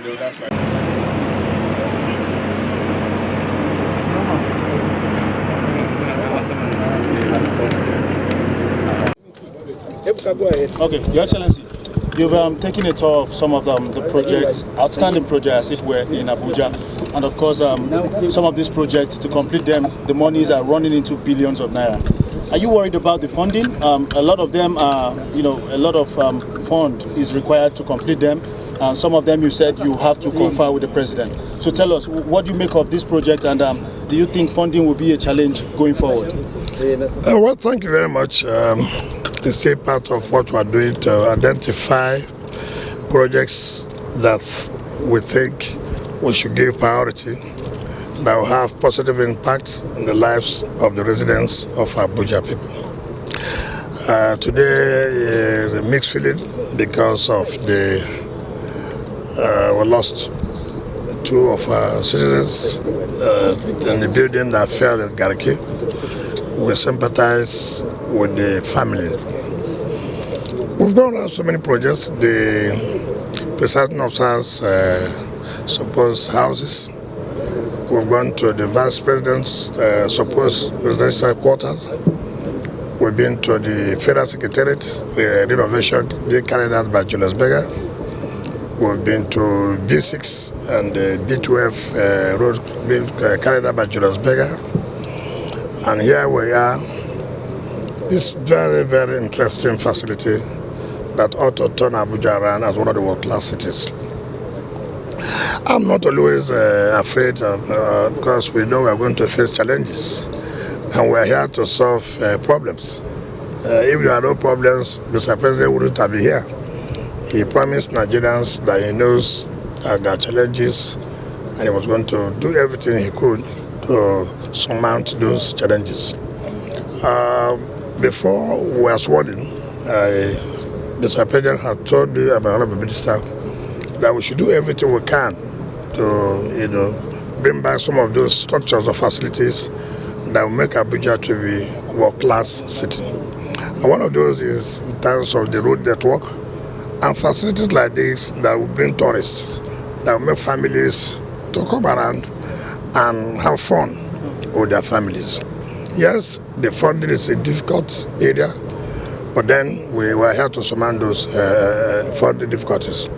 the other side. Okay, Your Excellency, you've taken a tour of some of the projects, outstanding projects, as it were, in Abuja. And of course, some of these projects, to complete them, the monies are running into billions of naira. Are you worried about the funding? A lot of them are, a lot of fund is required to complete them. And some of them you said you have to confer with the president. So tell us, what do you make of this project, and do you think funding will be a challenge going forward? Well, thank you very much. It's a part of what we are doing to identify projects that we think we should give priority, that will have positive impact on the lives of the residents of Abuja people. Today, the mixed feeling because of we lost two of our citizens in the building that fell in Gariki. We sympathize with the family. We've gone around so many projects. The presiding officers supposed houses. We've gone to the vice president's supposed residential quarters. We've been to the federal secretariat, the renovation being carried out by Julius Berger. We've been to B6 and B12 road being carried out by Julius Berger. And here we are, this very, very interesting facility that ought to turn Abuja around as one of the world-class cities. I'm not always afraid because we know we're going to face challenges, and we're here to solve problems. If there are no problems, Mr. President wouldn't have been here. He promised Nigerians that he knows there are challenges, and he was going to do everything he could to surmount those challenges. Before we were sworn in, Mr. President had told me, my honorable minister, that we should do everything we can to, bring back some of those structures or facilities that will make Abuja to be a world-class city. And one of those is in terms of the road network and facilities like this that will bring tourists, that will make families to come around and have fun with their families. Yes, the funding is a difficult area, but then we were here to surmount those funding difficulties.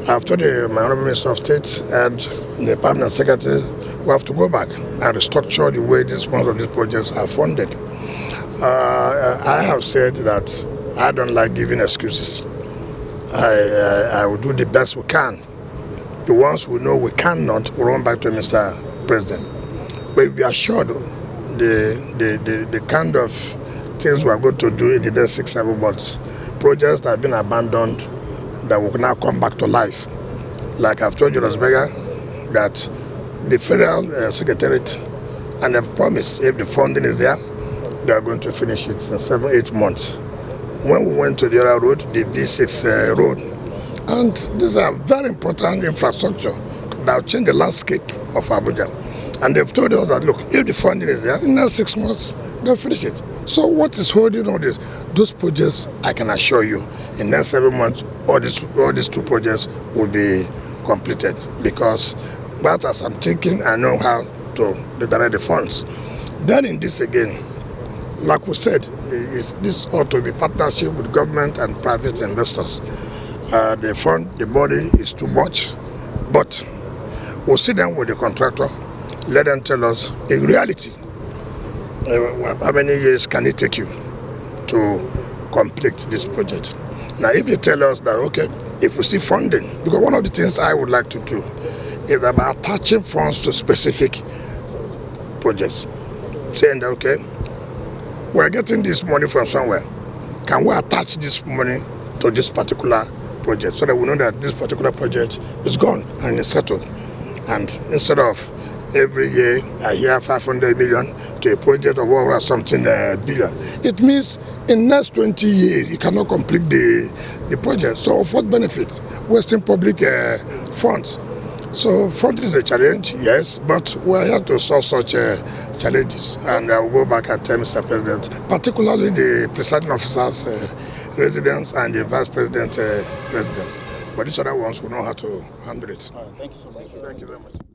After my Honorable Minister of State and the Permanent Secretary, we have to go back and restructure the way most of these projects are funded. I have said that I don't like giving excuses. I will do the best we can. The ones we know we cannot, we'll run back to Mr. President. But be assured, the kind of things we are going to do in the next 6-7 months, projects that have been abandoned, that will now come back to life. Like I've told Julius Berger, that the federal secretariat, and they've promised if the funding is there, they are going to finish it in 7-8 months. When we went to the other road, the B6 road, and these are very important infrastructure that will change the landscape of Abuja. And they've told us that, look, if the funding is there, in the next 6 months, they'll finish it. So what is holding all this? Those projects, I can assure you, in the next 7 months, all these two projects will be completed. Because, but as I'm thinking, I know how to direct the funds. Then in this again, like we said, this ought to be partnership with government and private investors. The fund, the body is too much, but we'll sit down with the contractor, let them tell us in reality how many years can it take you to complete this project. Now, if they tell us that, okay, if we see funding, because one of the things I would like to do is about attaching funds to specific projects, saying that, okay, we're getting this money from somewhere. Can we attach this money to this particular project so that we know that this particular project is gone and is settled? And instead of every year I hear 500 million to a project of over something billion, it means in the next 20 years you cannot complete the project. So of what benefit? Wasting public funds. So funding is a challenge, yes, but we are here to solve such challenges. And I will go back and tell Mr. President, particularly the presiding officers' residents and the vice president residents, But these other ones will know how to handle it. All right, thank you so much. Thank you very much.